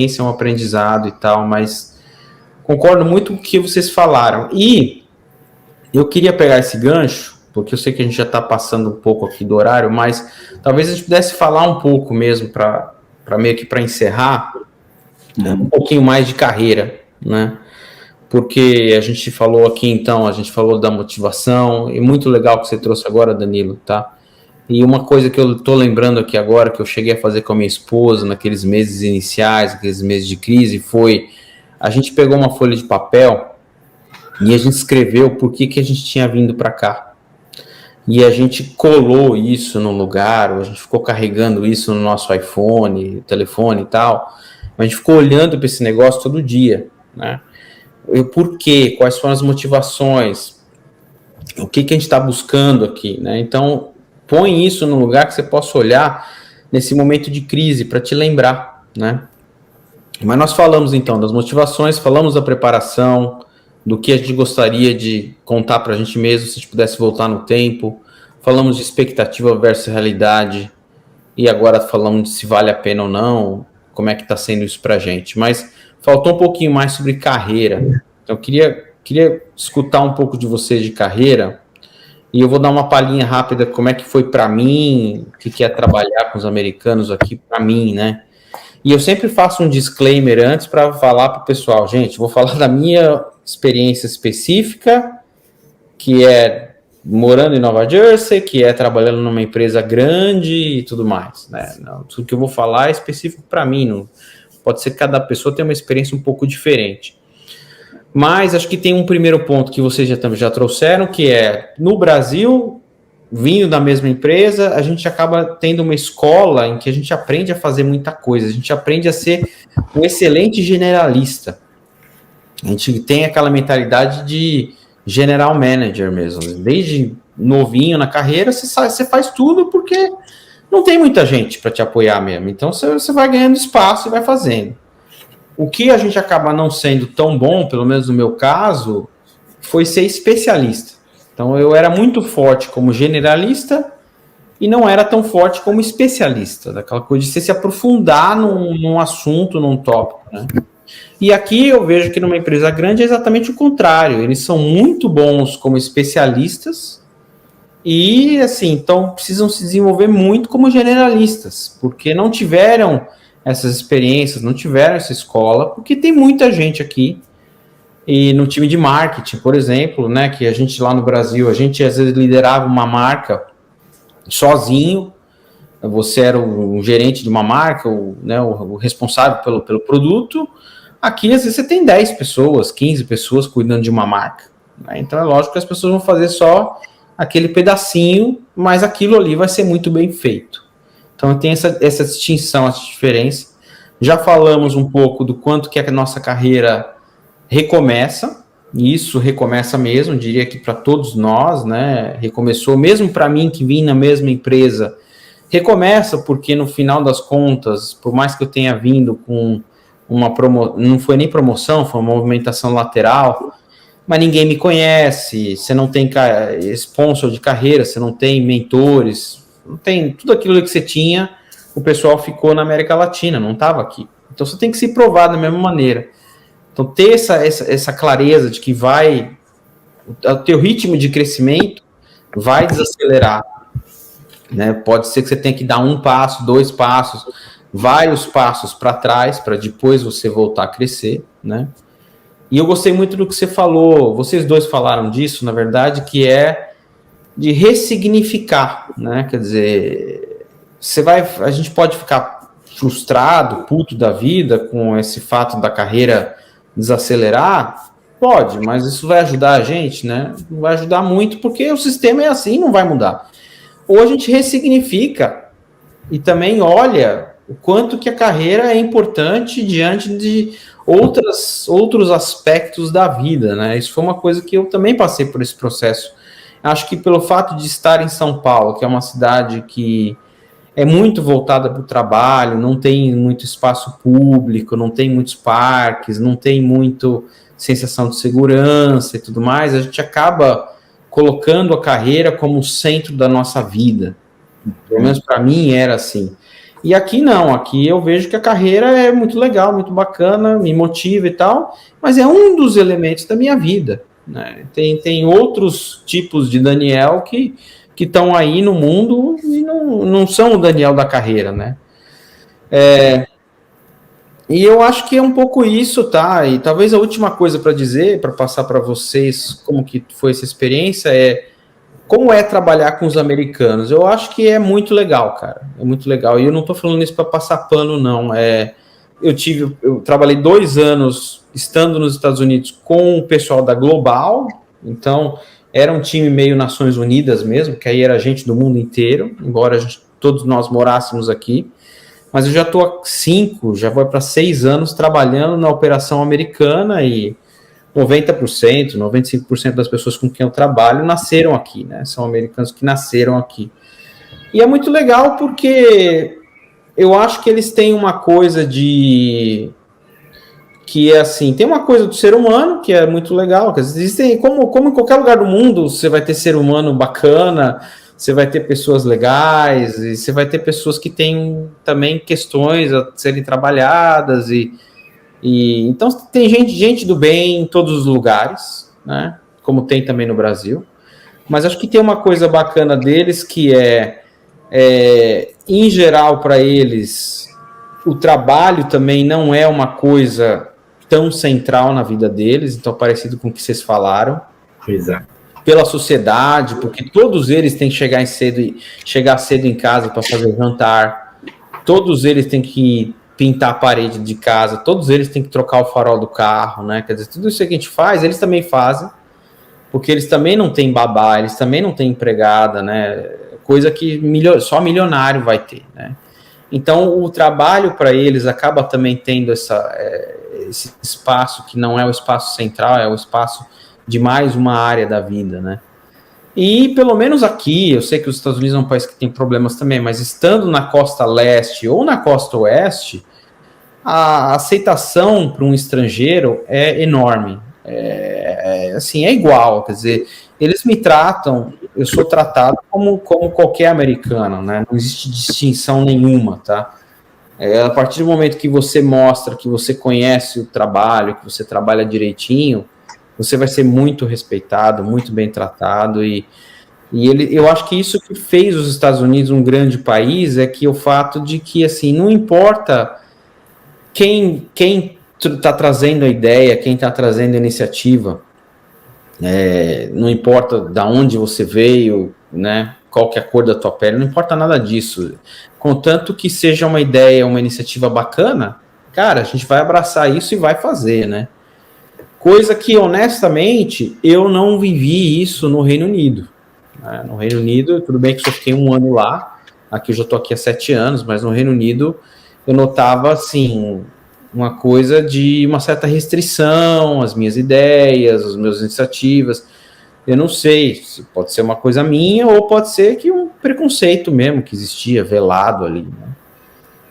é um aprendizado e tal, mas concordo muito com o que vocês falaram. E eu queria pegar esse gancho, porque eu sei que a gente já está passando um pouco aqui do horário, mas talvez a gente pudesse falar um pouco mesmo para meio que para encerrar, um pouquinho mais de carreira, né? Porque a gente falou aqui, então, a gente falou da motivação, e muito legal que você trouxe agora, Danilo, tá? E uma coisa que eu tô lembrando aqui agora, que eu cheguei a fazer com a minha esposa naqueles meses iniciais, aqueles meses de crise, foi a gente pegou uma folha de papel e a gente escreveu por que a gente tinha vindo para cá. E a gente colou isso no lugar, a gente ficou carregando isso no nosso iPhone, telefone e tal. A gente ficou olhando para esse negócio todo dia, né? E por quê? Quais foram as motivações? O que a gente está buscando aqui, né? Então, põe isso no lugar que você possa olhar nesse momento de crise para te lembrar, né? Mas nós falamos então das motivações, falamos da preparação, do que a gente gostaria de contar para a gente mesmo se a gente pudesse voltar no tempo, falamos de expectativa versus realidade, e agora falamos de se vale a pena ou não, como é que está sendo isso para a gente. Mas faltou um pouquinho mais sobre carreira. Então, eu queria escutar um pouco de vocês de carreira, e eu vou dar uma palhinha rápida como é que foi para mim, o que é trabalhar com os americanos aqui para mim, né? E eu sempre faço um disclaimer antes para falar para o pessoal, gente, vou falar da minha experiência específica, que é morando em Nova Jersey, que é trabalhando numa empresa grande e tudo mais, né? Não, tudo que eu vou falar é específico para mim, não, pode ser que cada pessoa tenha uma experiência um pouco diferente. Mas acho que tem um primeiro ponto que vocês já trouxeram, que é, no Brasil, vindo da mesma empresa, a gente acaba tendo uma escola em que a gente aprende a fazer muita coisa, a gente aprende a ser um excelente generalista. A gente tem aquela mentalidade de general manager mesmo. Desde novinho na carreira, você faz tudo porque não tem muita gente para te apoiar mesmo. Então, você vai ganhando espaço e vai fazendo. O que a gente acaba não sendo tão bom, pelo menos no meu caso, foi ser especialista. Então, eu era muito forte como generalista e não era tão forte como especialista. Daquela coisa de você se aprofundar num assunto, num tópico, né? E aqui eu vejo que numa empresa grande é exatamente o contrário. Eles são muito bons como especialistas e, assim, então precisam se desenvolver muito como generalistas, porque não tiveram essas experiências, não tiveram essa escola, porque tem muita gente aqui. E no time de marketing, por exemplo, né, que a gente lá no Brasil, a gente às vezes liderava uma marca sozinho, você era o gerente de uma marca, o responsável pelo produto. Aqui, às vezes, você tem 10 pessoas, 15 pessoas cuidando de uma marca, né? Então, é lógico que as pessoas vão fazer só aquele pedacinho, mas aquilo ali vai ser muito bem feito. Então, tem essa distinção, essa diferença. Já falamos um pouco do quanto que a nossa carreira recomeça, e isso recomeça mesmo, diria que para todos nós, né? Recomeçou, mesmo para mim, que vim na mesma empresa, recomeça porque, no final das contas, por mais que eu tenha vindo com não foi nem promoção, foi uma movimentação lateral, mas ninguém me conhece, você não tem sponsor de carreira, você não tem mentores, não tem tudo aquilo que você tinha, o pessoal ficou na América Latina, não estava aqui. Então você tem que se provar da mesma maneira. Então ter essa clareza de que o teu ritmo de crescimento vai desacelerar, né? Pode ser que você tenha que dar um passo, 2 passos, vários passos para trás, para depois você voltar a crescer, né? E eu gostei muito do que você falou, vocês dois falaram disso, na verdade, que é de ressignificar, né? Quer dizer, a gente pode ficar frustrado, puto da vida com esse fato da carreira desacelerar, pode, mas isso vai ajudar a gente, né? Não vai ajudar muito, porque o sistema é assim, não vai mudar. Ou a gente ressignifica e também olha o quanto que a carreira é importante diante de outros aspectos da vida, né? Isso foi uma coisa que eu também passei por esse processo. Acho que pelo fato de estar em São Paulo, que é uma cidade que é muito voltada para o trabalho, não tem muito espaço público, não tem muitos parques, não tem muito sensação de segurança e tudo mais, a gente acaba colocando a carreira como o centro da nossa vida. Pelo menos para mim era assim. E aqui não, aqui eu vejo que a carreira é muito legal, muito bacana, me motiva e tal, mas é um dos elementos da minha vida, né? Tem outros tipos de Daniel que estão aí no mundo e não são o Daniel da carreira, né? E eu acho que é um pouco isso, tá? E talvez a última coisa para dizer, para passar para vocês como que foi essa experiência, como é trabalhar com os americanos. Eu acho que é muito legal, cara. É muito legal. E eu não estou falando isso para passar pano, não. Eu trabalhei 2 anos estando nos Estados Unidos com o pessoal da Global, então era um time meio Nações Unidas mesmo, que aí era gente do mundo inteiro, embora todos nós morássemos aqui. Mas eu já estou há 5, já vou para 6 anos trabalhando na operação americana e 90%, 95% das pessoas com quem eu trabalho nasceram aqui, né? São americanos que nasceram aqui. E é muito legal porque eu acho que eles têm uma coisa que é assim, tem uma coisa do ser humano que é muito legal, que existem, como em qualquer lugar do mundo, você vai ter ser humano bacana, você vai ter pessoas legais, e você vai ter pessoas que têm também questões a serem trabalhadas, então tem gente do bem em todos os lugares, né? Como tem também no Brasil. Mas acho que tem uma coisa bacana deles que em geral, para eles, o trabalho também não é uma coisa tão central na vida deles, então parecido com o que vocês falaram. Exato. Pela sociedade, porque todos eles têm que chegar cedo em casa para fazer jantar, todos eles têm que pintar a parede de casa, todos eles têm que trocar o farol do carro, né? Quer dizer, tudo isso que a gente faz, eles também fazem, porque eles também não têm babá, eles também não têm empregada, né? Coisa que só milionário vai ter, né? Então, o trabalho para eles acaba também tendo esse espaço que não é o espaço central, é o espaço de mais uma área da vida, né? E pelo menos aqui, eu sei que os Estados Unidos é um país que tem problemas também, mas estando na costa leste ou na costa oeste, a aceitação para um estrangeiro é enorme. Assim, é igual, quer dizer, eles me tratam, eu sou tratado como qualquer americano, né? Não existe distinção nenhuma, tá? A partir do momento que você mostra que você conhece o trabalho, que você trabalha direitinho, você vai ser muito respeitado, muito bem tratado, eu acho que isso que fez os Estados Unidos um grande país é que o fato de que, assim, não importa quem está trazendo a ideia, quem está trazendo a iniciativa, não importa de onde você veio, né, qual que é a cor da tua pele, não importa nada disso, contanto que seja uma ideia, uma iniciativa bacana, cara, a gente vai abraçar isso e vai fazer, né? Coisa que, honestamente, eu não vivi isso no Reino Unido. No Reino Unido, tudo bem que só fiquei 1 ano lá, aqui eu já estou aqui há 7 anos, mas no Reino Unido eu notava, assim, uma coisa de uma certa restrição às minhas ideias, às minhas iniciativas. Eu não sei se pode ser uma coisa minha ou pode ser que um preconceito mesmo que existia, velado ali, né?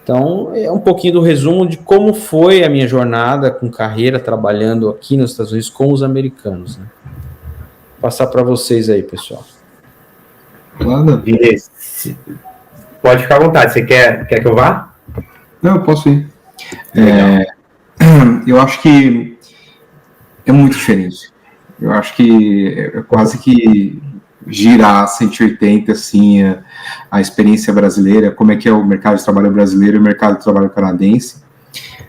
Então, é um pouquinho do resumo de como foi a minha jornada com carreira trabalhando aqui nos Estados Unidos com os americanos, né? Vou passar para vocês aí, pessoal. Pode ficar à vontade. Você quer que eu vá? Não, eu posso ir. Eu acho que é muito diferente. Eu acho que é quase que girar 180, assim, a experiência brasileira, como é que é o mercado de trabalho brasileiro e o mercado de trabalho canadense.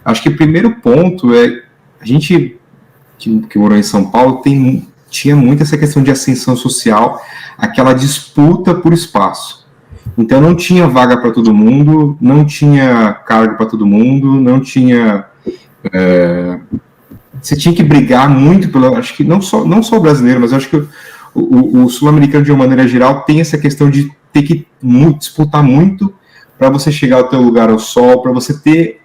Acho que o primeiro ponto a gente que morou em São Paulo tinha muito essa questão de ascensão social, aquela disputa por espaço. Então não tinha vaga para todo mundo, não tinha cargo para todo mundo, não tinha... você tinha que brigar muito acho que não só o brasileiro, mas eu acho que o sul-americano, de uma maneira geral, tem essa questão de ter que disputar muito para você chegar ao teu lugar ao sol, para você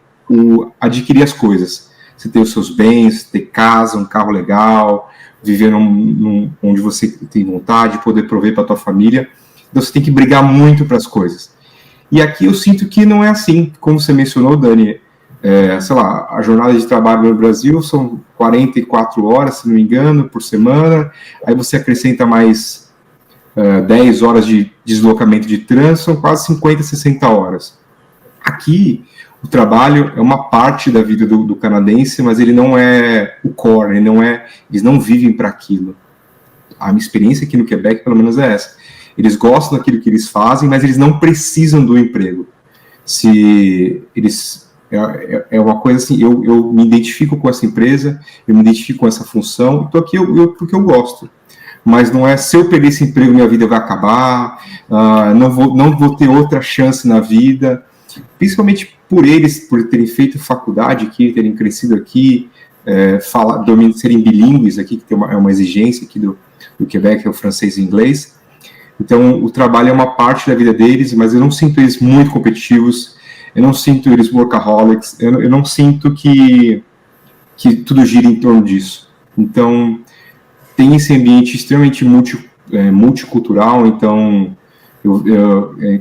adquirir as coisas. Você ter os seus bens, ter casa, um carro legal, viver onde você tem vontade, poder prover para a tua família. Então você tem que brigar muito para as coisas. E aqui eu sinto que não é assim, como você mencionou, Dani. Sei lá, a jornada de trabalho no Brasil são 44 horas, se não me engano, por semana, aí você acrescenta mais 10 horas de deslocamento de trânsito, são quase 50, 60 horas. Aqui, o trabalho é uma parte da vida do canadense, mas ele não é o core, eles não vivem para aquilo. A minha experiência aqui no Quebec, pelo menos, é essa. Eles gostam daquilo que eles fazem, mas eles não precisam do emprego. Se eles... É uma coisa assim, eu me identifico com essa empresa, eu me identifico com essa função, estou aqui porque eu gosto. Mas não é, se eu perder esse emprego, minha vida vai acabar, não vou ter outra chance na vida, principalmente por eles, por terem feito faculdade aqui, terem crescido aqui, serem bilíngues aqui, que tem uma exigência aqui do Quebec, é o francês e inglês. Então, o trabalho é uma parte da vida deles, mas eu não sinto eles muito competitivos, eu não sinto eles workaholics, eu não sinto que tudo gira em torno disso. Então, tem esse ambiente extremamente multicultural, então,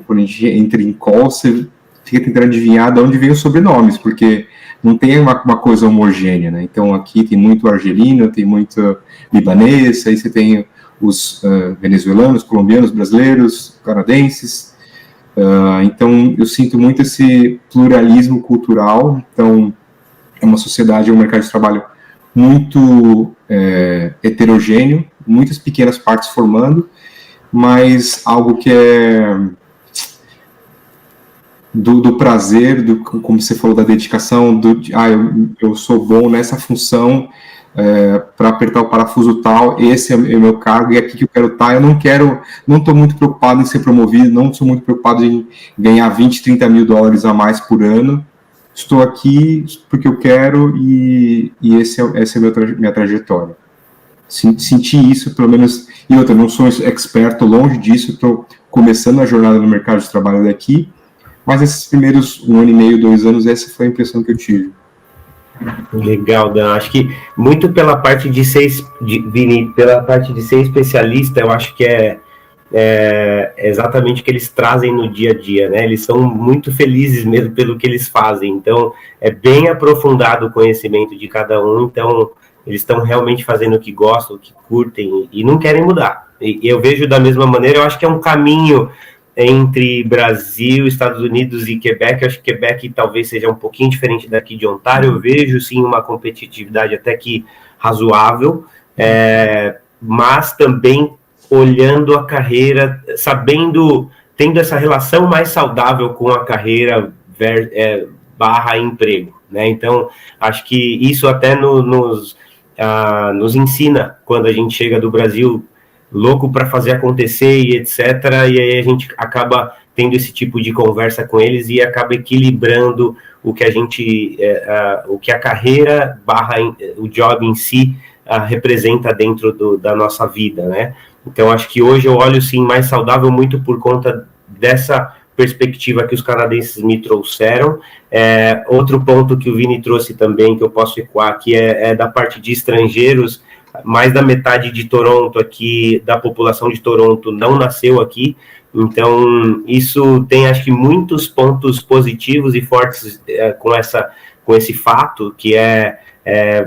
quando a gente entra em call, você fica tentando adivinhar de onde vem os sobrenomes, porque não tem uma coisa homogênea, né? Então, aqui tem muito argelino, tem muito libanês, aí você tem os venezuelanos, colombianos, brasileiros, canadenses. Então, eu sinto muito esse pluralismo cultural. Então, é uma sociedade, é um mercado de trabalho muito heterogêneo, muitas pequenas partes formando, mas algo que é do prazer, como você falou, da dedicação, eu sou bom nessa função, para apertar o parafuso tal, esse é o meu cargo e é aqui que eu quero estar. Eu não estou muito preocupado em ser promovido, não sou muito preocupado em ganhar 20, 30 mil dólares a mais por ano. Estou aqui porque eu quero e essa é minha trajetória. Senti isso, pelo menos, e outra, não sou experto, longe disso, estou começando a jornada no mercado de trabalho daqui, mas esses primeiros 1 ano e meio, 2 anos, essa foi a impressão que eu tive. Legal, Dan. Acho que muito pela parte de ser especialista, eu acho que é exatamente o que eles trazem no dia a dia, né? Eles são muito felizes mesmo pelo que eles fazem, então é bem aprofundado o conhecimento de cada um, então eles estão realmente fazendo o que gostam, o que curtem e não querem mudar. E eu vejo da mesma maneira, eu acho que é um caminho entre Brasil, Estados Unidos e Quebec. Eu acho que Quebec talvez seja um pouquinho diferente daqui de Ontário. Eu vejo, sim, uma competitividade até que razoável, mas também olhando a carreira, tendo essa relação mais saudável com a carreira barra emprego, né? Então, acho que isso até nos ensina quando a gente chega do Brasil louco para fazer acontecer e etc. E aí a gente acaba tendo esse tipo de conversa com eles e acaba equilibrando o que o que a carreira barra o job em si representa dentro da nossa vida, né? Então, acho que hoje eu olho, sim, mais saudável muito por conta dessa perspectiva que os canadenses me trouxeram. Outro ponto que o Vini trouxe também, que eu posso ecoar aqui, é da parte de estrangeiros. Mais da metade de Toronto aqui, da população de Toronto, não nasceu aqui. Então, isso tem, acho que, muitos pontos positivos e fortes com esse fato, que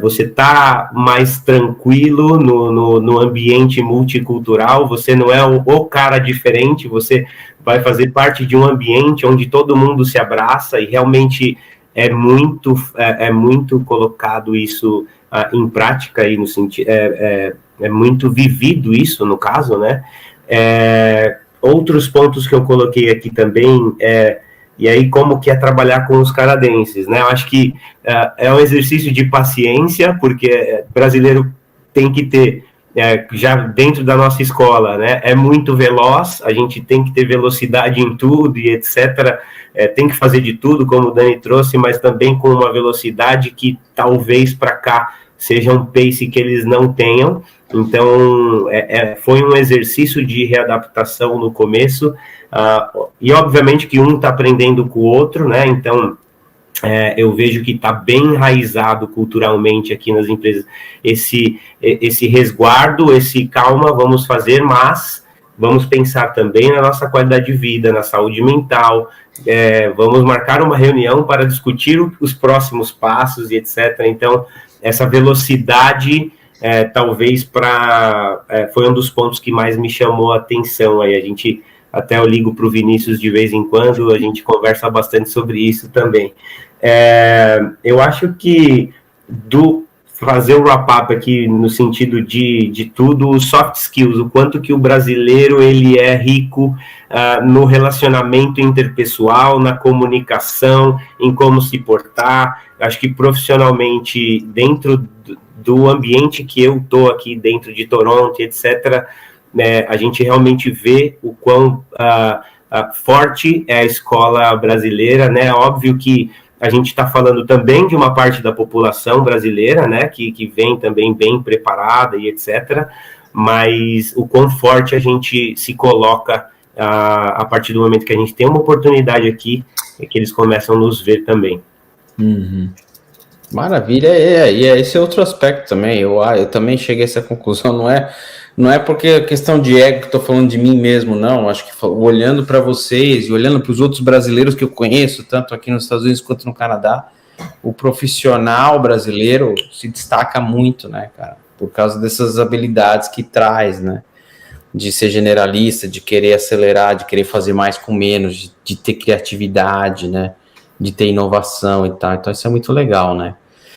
você tá mais tranquilo no ambiente multicultural, você não é o cara diferente, você vai fazer parte de um ambiente onde todo mundo se abraça e realmente é muito colocado isso em prática, aí no sentido, é muito vivido isso, no caso, né? Outros pontos que eu coloquei aqui também, e aí como que é trabalhar com os canadenses, né? Eu acho que é um exercício de paciência, porque brasileiro tem que ter, já dentro da nossa escola, né? É muito veloz, a gente tem que ter velocidade em tudo e etc., tem que fazer de tudo, como o Dani trouxe, mas também com uma velocidade que talvez para cá seja um pace que eles não tenham. Então, foi um exercício de readaptação no começo, e obviamente que um está aprendendo com o outro, né? Então, eu vejo que está bem enraizado culturalmente aqui nas empresas esse resguardo, esse calma, vamos fazer, mas vamos pensar também na nossa qualidade de vida, na saúde mental, vamos marcar uma reunião para discutir os próximos passos e etc. Então, essa velocidade, talvez foi um dos pontos que mais me chamou a atenção. Aí a gente até eu ligo para o Vinícius de vez em quando, a gente conversa bastante sobre isso também. Eu acho que fazer o wrap-up aqui no sentido de tudo, os soft skills, o quanto que o brasileiro ele é rico no relacionamento interpessoal, na comunicação, em como se portar. Acho que profissionalmente, dentro do ambiente que eu estou aqui dentro de Toronto, etc., né, a gente realmente vê o quão forte é a escola brasileira, né? Óbvio que a gente está falando também de uma parte da população brasileira, né, que vem também bem preparada e etc., mas o quão forte a gente se coloca a partir do momento que a gente tem uma oportunidade aqui, é que eles começam a nos ver também. Uhum. Maravilha, e esse é outro aspecto também, eu também cheguei a essa conclusão, não é porque a questão de ego que estou falando de mim mesmo, não, acho que olhando para vocês e olhando para os outros brasileiros que eu conheço, tanto aqui nos Estados Unidos quanto no Canadá, o profissional brasileiro se destaca muito, né, cara, por causa dessas habilidades que traz, né, de ser generalista, de querer acelerar, de querer fazer mais com menos, de ter criatividade, né, de ter inovação e tal, então isso é muito legal, né.